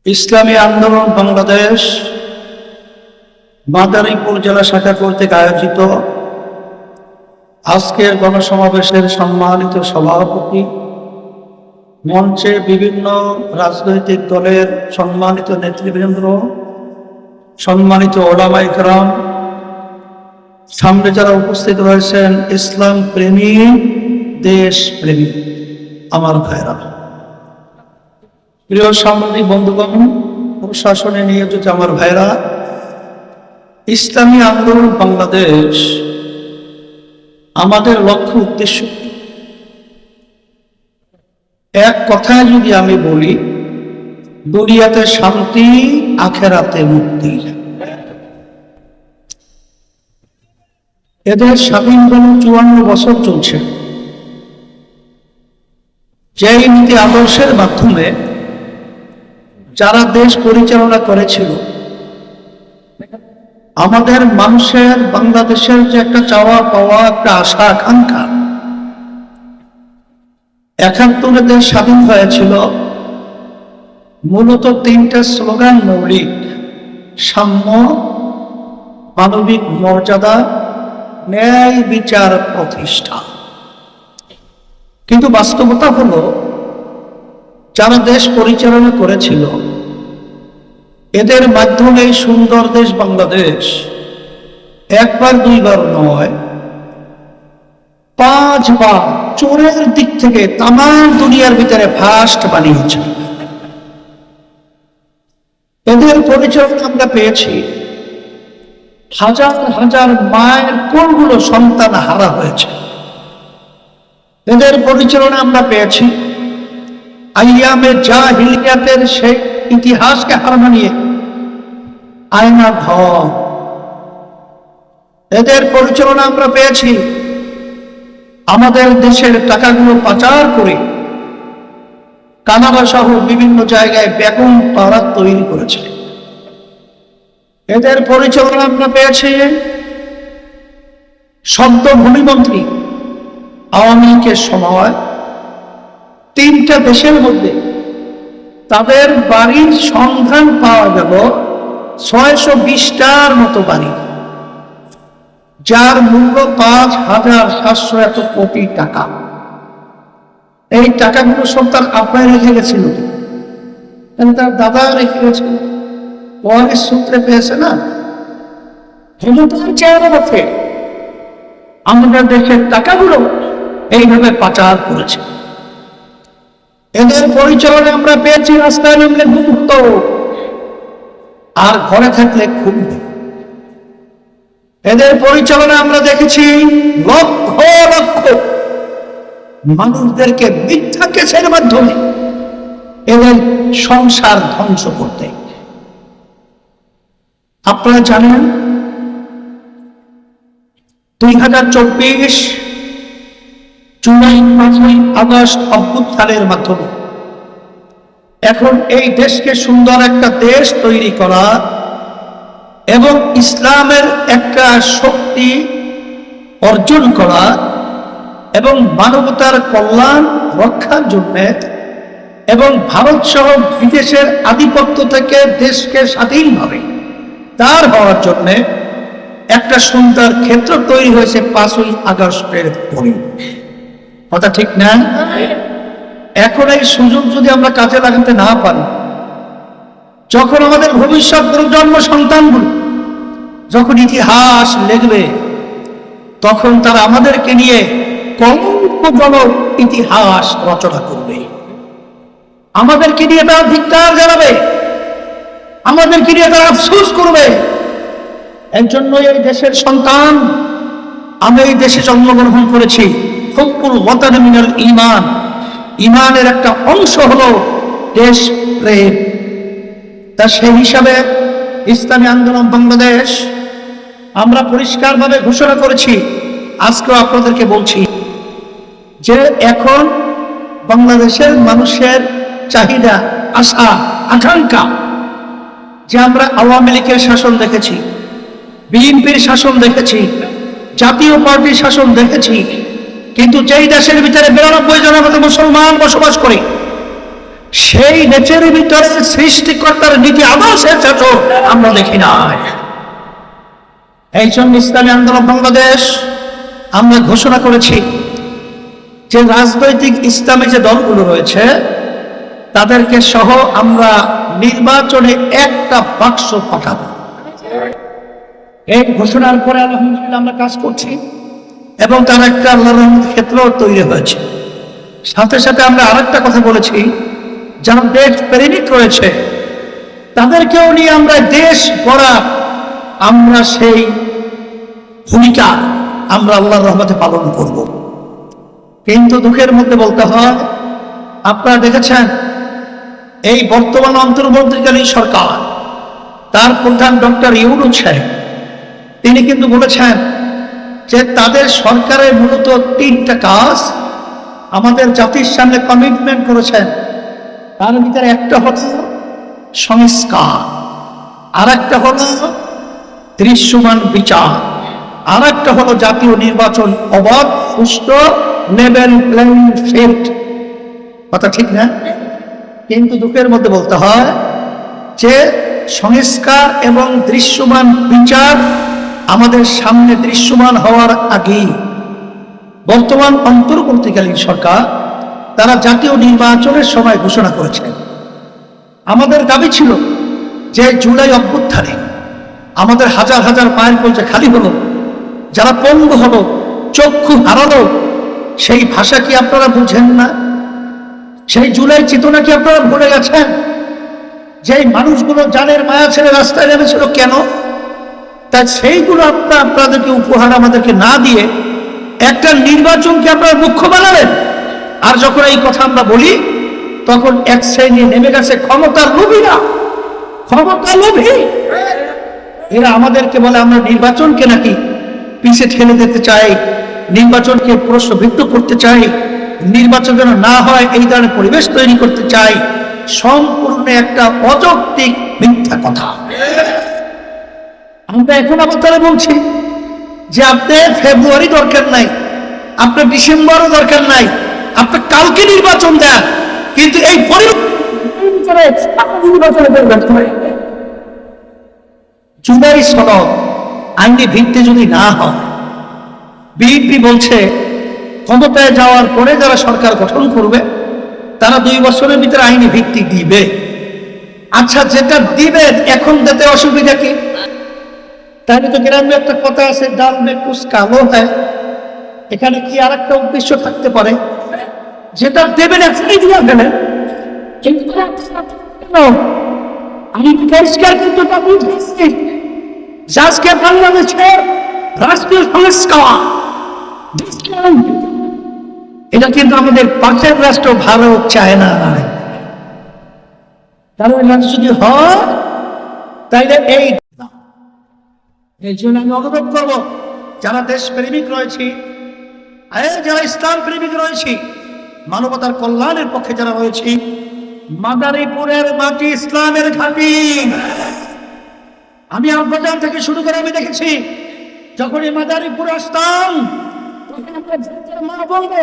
ইসলামী আন্দোলন বাংলাদেশ মাদারীপুর জেলা শাখা কর্তৃক আয়োজিত আজকের গণসমাবেশের সম্মানিত সভাপতি, মঞ্চে বিভিন্ন রাজনৈতিক দলের সম্মানিত নেতৃবৃন্দ, সম্মানিত ওলামায়ে কেরাম, সামনে যারা উপস্থিত রয়েছেন ইসলাম প্রেমী, দেশ প্রেমী আমার ভাইরা, প্রিয় সাংবাদিক বন্ধুগণ, প্রশাসনে নিয়োজিত আমার ভাইরা, ইসলামী আন্দোলন বাংলাদেশ আমাদের লক্ষ্য উদ্দেশ্য এক কথায় যদি আমি বলি, দুনিয়াতে শান্তি, আখেরাতে মুক্তি। এদের স্বাধীন হল 54 বছর চলছে। যেই নীতি আদর্শের মাধ্যমে যারা দেশ পরিচালনা করেছিল, আমাদের মানুষের, বাংলাদেশের যে একটা চাওয়া পাওয়া, একটা আশা আকাঙ্ক্ষা, ৭১ দেশ স্বাধীন হয়েছিল মূলত 3টা স্লোগান মৌলিক: সাম্য, মানবিক মর্যাদা, ন্যায় বিচার প্রতিষ্ঠা। কিন্তু বাস্তবতা হলো, যারা দেশ পরিচালনা করেছিল এদের মাধ্যমে সুন্দর দেশ বাংলাদেশ একবার দুইবার নয়, 5 বার চোরের দিক থেকে তাম দুনিয়ার ভিতরে ফার্স্ট বানিয়েছে। এদের পরিচালনা আমরা পেয়েছি, হাজার হাজার মায়ের কোলগুলো সন্তান হারা হয়েছে। এদের পরিচালনা আমরা পেয়েছি আইয়ামে জাহিলিয়াতের সেই ইতিহাসকে হার মানিয়ে আয়না ঘর। এদের পরিচালনা আমরা পেয়েছি আমাদের দেশের টাকাগুলো পাচার করে কানাডা সহ বিভিন্ন জায়গায় বেগম পাড়া তৈরি করেছে। এদের পরিচালনা আমরা পেয়েছি সদ্য ভূমিমন্ত্রী আওয়ামী লীগের সময় 3টা দেশের মধ্যে তাদের বাড়ির সন্ধান পাওয়া গেল 620টার মতো বাড়ি, যার মূল্য 5,700 কোটি টাকা। এই টাকাগুলো সব তার আব্বাই রেখে গেছিল, তার দাদা রেখে গেছিল, ওয়ারিশ সূত্রে পেয়েছে না। ক্ষমতার চেহারা পথে আমাদের দেশের টাকাগুলো এইভাবে পাচার করেছে। এদের পরিচালনা আমরা পেয়েছি রাস্তায় নামলে মুক্ত আর ঘরে থাকলে খুব। এদের পরিচালনা আমরা দেখেছি লক্ষ লক্ষ মানুষদেরকে মিথ্যা কেসের মাধ্যমে এদের সংসার ধ্বংস করতে। আপনারা জানেন 2024 জুলাই, 5ই আগস্ট অভ্যুত্থানের মাধ্যমে এখন এই দেশকে সুন্দর একটা দেশ তৈরি করা এবং ইসলামের একটা শক্তি অর্জন করা এবং মানবতার কল্যাণ রক্ষার জন্য এবং ভারত সহ বিদেশের আধিপত্য থেকে দেশকে স্বাধীনভাবে তার হওয়ার জন্য একটা সুন্দর ক্ষেত্র তৈরি হয়েছে 5ই আগস্টের পরে। কথা ঠিক না? এখন এই সুযোগ যদি আমরা কাজে লাগাতে না পারি, যখন আমাদের ভবিষ্যৎ প্রজন্ম সন্তানগুলো যখন ইতিহাস লিখবে, তখন তারা আমাদেরকে নিয়ে কলঙ্কজনক ইতিহাস রচনা করবে। আমাদেরকে নিয়ে তারা ধিক্কার জানাবে, আমাদেরকে নিয়ে তারা আফসোস করবে। এর জন্য এই দেশের সন্তান, আমি এই দেশে জন্মগ্রহণ করেছি। হুব্বুল ওয়াতান মিনাল ঈমান, ঈমানের একটা অংশ হলো দেশ প্রেম। তা সেই হিসাবে ইসলামী আন্দোলন বাংলাদেশ আমরা পরিষ্কারভাবে ঘোষণা করেছি, আজকেও আপনাদেরকে বলছি যে এখন বাংলাদেশের মানুষের চাহিদা, আশা, আকাঙ্ক্ষা, যে আমরা আওয়ামী লীগের শাসন দেখেছি, বিএনপির শাসন দেখেছি, জাতীয় পার্টির শাসন দেখেছি, কিন্তু যেই দেশের ভিতরে 92 জনের মতো মুসলমান বসবাস করে, সেই নেচের ভিতরে সৃষ্টিকর্তার নীতি আদর্শের শাসন আমরা দেখি না। এই জন্য ইসলামী আন্দোলন বাংলাদেশ আমরা ঘোষণা করেছি যে রাজনৈতিক ইসলামী যে দলগুলো রয়েছে তাদেরকে সহ আমরা নির্বাচনে একটা বাক্স পাঠাবো। এই ঘোষণার পরে আলহামদুলিল্লাহ আমরা কাজ করছি এবং তার একটা আল্লাহর রহমতের ক্ষেত্র তৈরি হয়েছে। সাথে সাথে আমরা আরেকটা কথা বলেছি, যারা দেশ প্রেমিক রয়েছে তাদেরকেও নিয়ে আমরা দেশ গড়া আমরা সেই ভূমিকা আমরা আল্লাহর রহমতে পালন করব। কিন্তু দুঃখের মধ্যে বলতে হয়, আপনারা দেখেছেন এই বর্তমান অন্তর্বর্তীকালীন সরকার তার প্রধান ডক্টর ইউনূস সাহেব তিনি কিন্তু বলেছেন যে তাদের সরকারের মূলত তিনটা কাজ আমাদের জাতির সামনে কমিটমেন্ট করেছেন। তার ভিতরে একটা হলো সংস্কার, আর একটা হলো দৃশ্যমান বিচার, আর একটা হলো জাতীয় নির্বাচন অবাধ, সুষ্ঠু, লেভেল প্লেইং ফিল্ড। কথা ঠিক না? কিন্তু দুঃখের মধ্যে বলতে হয় যে সংস্কার এবং দৃশ্যমান বিচার আমাদের সামনে দৃশ্যমান হওয়ার আগেই বর্তমান অন্তর্বর্তীকালীন সরকার তারা জাতীয় নির্বাচনের সময় ঘোষণা করেছে। আমাদের দাবি ছিল যে জুলাই অভ্যুত্থানে আমাদের হাজার হাজার পায়ের কলজে খালি হলো, যারা পঙ্গু হলো, চক্ষু হারালো, সেই ভাষা কি আপনারা বুঝেন না? সেই জুলাই চেতনা কি আপনারা ভুলে গেছেন? যেই মানুষগুলো জানের মায়া ছেড়ে রাস্তায় নেমেছিল কেন? তাই সেইগুলো আপনাদেরকে উপহার আমাদেরকে না দিয়ে একটা নির্বাচনকে আপনারা মুখ্য বানালেন। আর যখন এই কথা আমরা বলি তখন এক শ্রেণী নেমে গেছে ক্ষমতার লোভীরা, ক্ষমতা লোভী। এরা আমাদেরকে বলে আমরা নির্বাচনকে নাকি পিছে ঠেলে দিতে চাই, নির্বাচনকে প্রশ্নবিদ্ধ করতে চাই, নির্বাচন যেন না হয় এই ধরনের পরিবেশ তৈরি করতে চাই। সম্পূর্ণ একটা অযৌক্তিক মিথ্যা কথা। আমরা এখন আবার তারা বলছি যে আপনার ফেব্রুয়ারি দরকার নাই, আপনার ডিসেম্বরও দরকার নাই, আপনার কালকে নির্বাচন দেন, কিন্তু এই জুলাই সনদ আইনি ভিত্তি যদি না হয়, বিএনপি বলছে ক্ষমতায় যাওয়ার পরে যারা সরকার গঠন করবে তারা 2 বছরের ভিতরে আইনি ভিত্তি দিবে। আচ্ছা, যেটা দিবেন এখন দিতে অসুবিধা কি? তাহলে তো গ্রামে একটা কথা আছে, ডাল মে কুছ কালো হয়। এখানে কি আর একটা উদ্দেশ্য থাকতে পারে? যেটা দেবেন এখনই দিয়ে ফেলেন। আমি পরিষ্কার কিন্তু আজকে বাংলাদেশের রাষ্ট্রীয় সংস্কার এটা কিন্তু আমাদের পাশের রাষ্ট্র ভারত চায় না। কারণ যদি হয় তাইলে এই জন্য আমি অনুরোধ করবো যারা দেশ প্রেমিক রয়েছি, যারা ইসলাম প্রেমিক রয়েছি, মানবতার কল্যাণের পক্ষে যারা রয়েছি, মাদারীপুরের মাটি ইসলামের ঘাঁটি। আমি আব্বাজান থেকে শুরু করে আমি দেখেছি যখন এই মাদারীপুরে আসতাম মা বলবে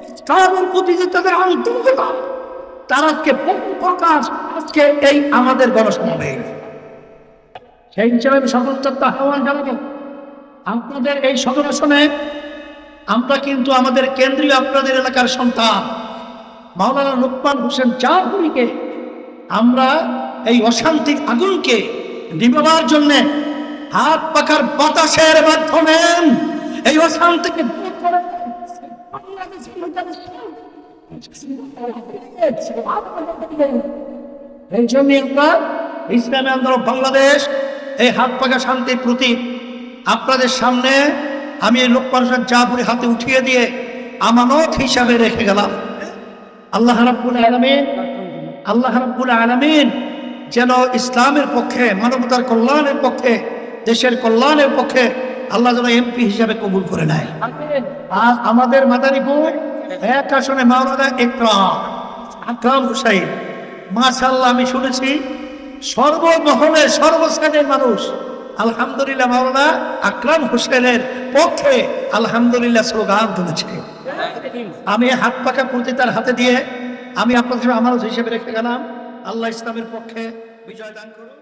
ইসলামের প্রতি যে তাদের আন্তরিকতা, তার আজকে প্রকাশ আজকে এই আমাদের গণসমাবেশ। সেই হিসাবে আমি সকল আহ্বান জানাবো আপনাদের এই সদর আসনে আমরা কিন্তু আমাদের কেন্দ্রীয় আপনাদের এলাকার সন্তান মাওলানা লোকমান হোসেন জাফরিকে আমরা এই অশান্তির আগুনকে নিভাবার জন্য হাত পাখার বাতাসের মাধ্যমে এই অশান্তিকে দূর করে এই জন্য আমরা ইসলামী আন্দোলন বাংলাদেশ এই হাত পাখা শান্তির প্রতি আপনাদের সামনে আমি এই লোকমান হোসেন জাফরি হাতে উঠিয়ে দিয়ে আমানত হিসাবে রেখে গেলাম। আল্লাহ রাব্বুল আলামিন যেন ইসলামের পক্ষে, মানবতার কল্যাণের পক্ষে, দেশের কল্যাণের পক্ষে আল্লাহ যেন এমপি হিসাবে কবুল করে নেয়। আর আমাদের মাদারীপুর এক আসনে মাওলানা আকরাম হুসাইন, মাশাআল্লাহ আমি শুনেছি সর্বমহলে সর্বশ্রেণীর মানুষ আলহামদুলিল্লাহ মাওলানা আকরাম হোসেনের পক্ষে আলহামদুলিল্লাহ স্লোগান তুলেছে। আমি হাত পাকা প্রতি তার হাতে দিয়ে আমি আপনাদের আমানত হিসেবে রেখে গেলাম। আল্লাহ ইসলামের পক্ষে বিজয় দান করুন।